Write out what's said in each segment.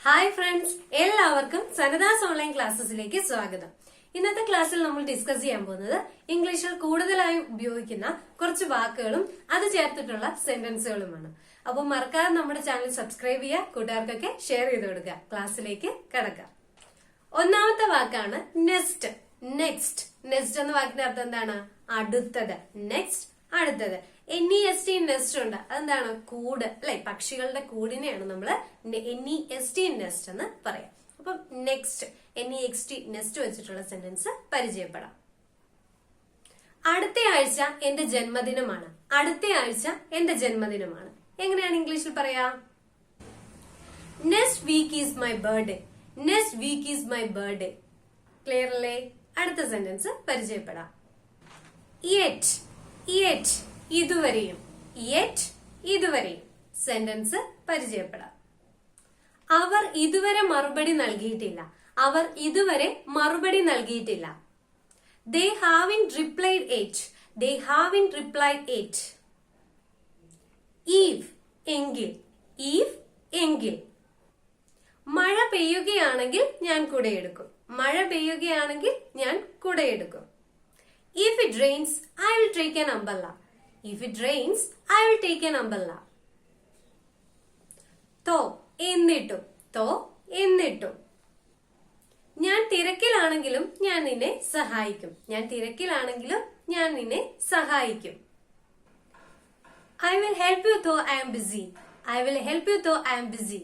Hi friends, എല്ലാവർക്കും സനദാസ് online ക്ലാസ്സസിലേക്ക് സ്വാഗതം. ഇന്നത്തെ ക്ലാസ്സിൽ നമ്മൾ ഡിസ്കസ് ചെയ്യാൻ പോകുന്നത് ഇംഗ്ലീഷിൽ കൂടുതലായും ഉപയോഗിക്കുന്ന കുറച്ച് വാക്കുകളും അത് ചേർത്തിട്ടുള്ള സെന്റൻസുകളുമാണ്. അപ്പോൾ മറക്കാതെ നമ്മുടെ ചാനൽ സബ്സ്ക്രൈബ് ചെയ്യുക, കൂട്ടുകാർക്കൊക്കെ ഷെയർ ചെയ്ത് കൊടുക്കുക. ക്ലാസ്സിലേക്ക് കടക്കാം. ഒന്നാമത്തെ വാക്കാണ് നെക്സ്റ്റ്. നെക്സ്റ്റ് നെക്സ്റ്റ് എന്ന വാക്കിന്റെ അർത്ഥം എന്താണ്? അടുത്തത്. നെക്സ്റ്റ് അടുത്തത്. NEST നെസ്റ്റ് ഉണ്ട്. അതെന്താണ്? കൂട് അല്ലെ? പക്ഷികളുടെ കൂടിനെയാണ് നമ്മള് NEST നെസ്റ്റ് എന്ന് പറയാം. അപ്പം നെക്സ്റ്റ് NEXT നെസ്റ്റ് വെച്ചിട്ടുള്ള സെന്റൻസ് പരിചയപ്പെടാം. അടുത്ത ആഴ്ച എന്റെ ജന്മദിനമാണ്. അടുത്ത ആഴ്ച എന്റെ ജന്മദിനമാണ്. എങ്ങനെയാണ് ഇംഗ്ലീഷിൽ പറയാ? Next week is my birthday. Next week is my birthday. Clear അല്ലേ? അടുത്ത സെന്റൻസ് പരിചയപ്പെടാം. യെറ്റ്. യെറ്റ് ഇതുവരെയും. യെറ്റ് ഇതുവരെയും. സെന്റൻസ് പരിചയപ്പെടാം. അവർ ഇതുവരെ മറുപടി നൽകിയിട്ടില്ല. അവർ ഇതുവരെ മറുപടി നൽകിയിട്ടില്ല. They haven't replied yet. They haven't replied yet. If എങ്കിൽ. If എങ്കിൽ. മഴ പെയ്യുകയാണെങ്കിൽ ഞാൻ കുടയെടുക്കും. മഴ പെയ്യുകയാണെങ്കിൽ ഞാൻ കുടയെടുക്കും. If it rains, I will take an umbrella. If it rains, I will take an umbrella. തോ എന്നിട്ടും. തോ എന്നിട്ടും. ഞാൻ തിരക്കിലാണെങ്കിലും ഞാൻ നിന്നെ സഹായിക്കും. ഞാൻ തിരക്കിലാണെങ്കിലും ഞാൻ നിന്നെ സഹായിക്കും. I will help you though I am busy. I will help you though I am busy.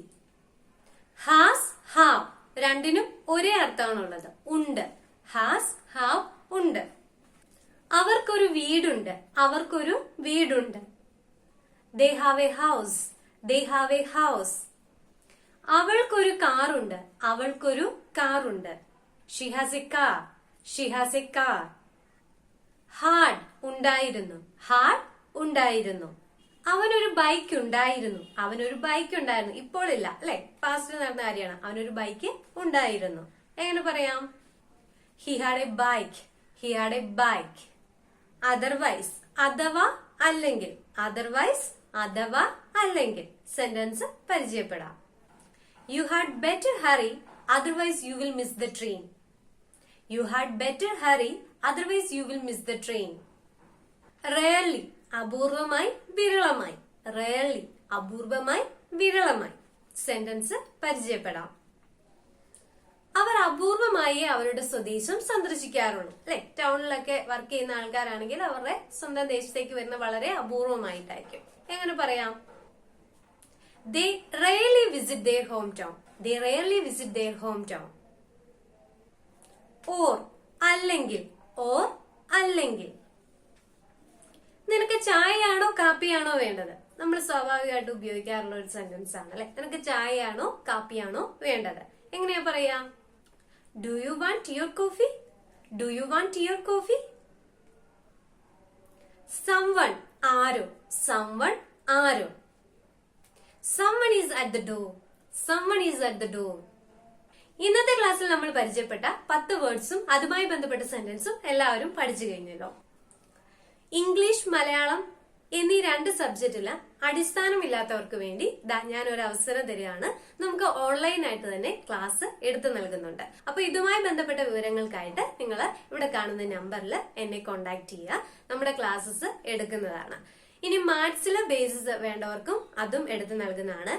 Has, have രണ്ടിനും ഒരേ അർത്ഥമാണുള്ളത്. ഉണ്ട്. Has, have ഉണ്ട്. അവർക്കൊരു വീടുണ്ട്. അവർക്കൊരു വീടുണ്ട്. They have a house. They have a house. അവൾക്കൊരു കാറുണ്ട്. അവൾക്കൊരു കാറുണ്ട്. She has a car. She has a car. Had ഉണ്ടായിരുന്നു. Had ഉണ്ടായിരുന്നു. അവനൊരു ബൈക്ക് ഉണ്ടായിരുന്നു. അവനൊരു ബൈക്ക് ഉണ്ടായിരുന്നു. ഇപ്പോൾ ഇല്ല അല്ലെ? പാസ്റ്റിൽ നടന്ന കാര്യമാണ്. അവനൊരു ബൈക്ക് ഉണ്ടായിരുന്നു. എങ്ങനെ പറയാം? He had a bike. He had a bike. Otherwise അഥവാ അല്ലെങ്കിൽ. Otherwise അഥവാ അല്ലെങ്കിൽ. സെന്റൻസ് പരിചയപ്പെടാം. You had better hurry, otherwise you will miss the train. You had better hurry, otherwise you will miss the train. Rarely അപൂർവമായി വിരളമായി. Rarely അപൂർവമായി വിരളമായി. Sentence പരിചയപ്പെടാം. അവർ അപൂർവമായി അവരുടെ സ്വദേശം സന്ദർശിക്കാറുള്ളൂ അല്ലെ? ടൗണിലൊക്കെ വർക്ക് ചെയ്യുന്ന ആൾക്കാരാണെങ്കിൽ അവരുടെ സ്വന്തം ദേശത്തേക്ക് വരുന്ന വളരെ അപൂർവമായിട്ടായിരിക്കും. എങ്ങനെ പറയാം? They rarely visit their hometown. They rarely visit their hometown. Or അല്ലെങ്കിൽ. Or അല്ലെങ്കിൽ. നിനക്ക് ചായയാണോ കാപ്പിയാണോ വേണ്ടത്? നമ്മൾ സ്വാഭാവികമായിട്ട് ഉപയോഗിക്കാറുള്ള ഒരു സെന്റൻസ് ആണ് അല്ലെ? നിനക്ക് ചായയാണോ കാപ്പിയാണോ വേണ്ടത്? എങ്ങനെയാ പറയാ? Do you want your coffee? Do you want your coffee? Someone arrow. Someone arrow. Someone is at the door. Someone is at the door. ഇന്നത്തെ ക്ലാസ്സിൽ നമ്മൾ പരിചയപ്പെട്ട 10 വേർഡ്സും അതുമായി ബന്ധപ്പെട്ട സെന്റൻസും എല്ലാവരും പഠിച്ചു കഴിഞ്ഞല്ലോ. ഇംഗ്ലീഷ്, മലയാളം എന്നീ 2 സബ്ജക്റ്റില് അടിസ്ഥാനമില്ലാത്തവർക്ക് വേണ്ടി ഞാൻ ഒരു അവസരം തരികയാണ്. നമുക്ക് ഓൺലൈനായിട്ട് തന്നെ ക്ലാസ് എടുത്തു നൽകുന്നുണ്ട്. അപ്പൊ ഇതുമായി ബന്ധപ്പെട്ട വിവരങ്ങൾക്കായിട്ട് നിങ്ങൾ ഇവിടെ കാണുന്ന നമ്പറിൽ എന്നെ കോണ്ടാക്ട് ചെയ്യുക. നമ്മുടെ ക്ലാസ്സസ് എടുക്കുന്നതാണ്. ഇനി മാത്സിലെ ബേസിസ് വേണ്ടവർക്കും അതും എടുത്തു നൽകുന്നതാണ്.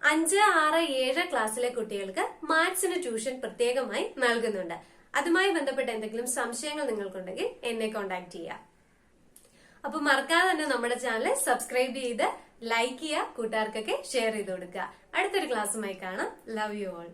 5, 6, 7 ക്ലാസ്സിലെ കുട്ടികൾക്ക് മാത്സിന് ട്യൂഷൻ പ്രത്യേകമായി നൽകുന്നുണ്ട്. അതുമായി ബന്ധപ്പെട്ട എന്തെങ്കിലും സംശയങ്ങൾ നിങ്ങൾക്കുണ്ടെങ്കിൽ എന്നെ കോണ്ടാക്ട് ചെയ്യുക. അപ്പൊ മറക്കാതെ തന്നെ നമ്മുടെ ചാനൽ സബ്സ്ക്രൈബ് ചെയ്ത് ലൈക്ക് ചെയ്യുക, കൂട്ടുകാർക്കൊക്കെ ഷെയർ ചെയ്ത് കൊടുക്കുക. അടുത്തൊരു ക്ലാസ്സുമായി കാണാം. Love you all.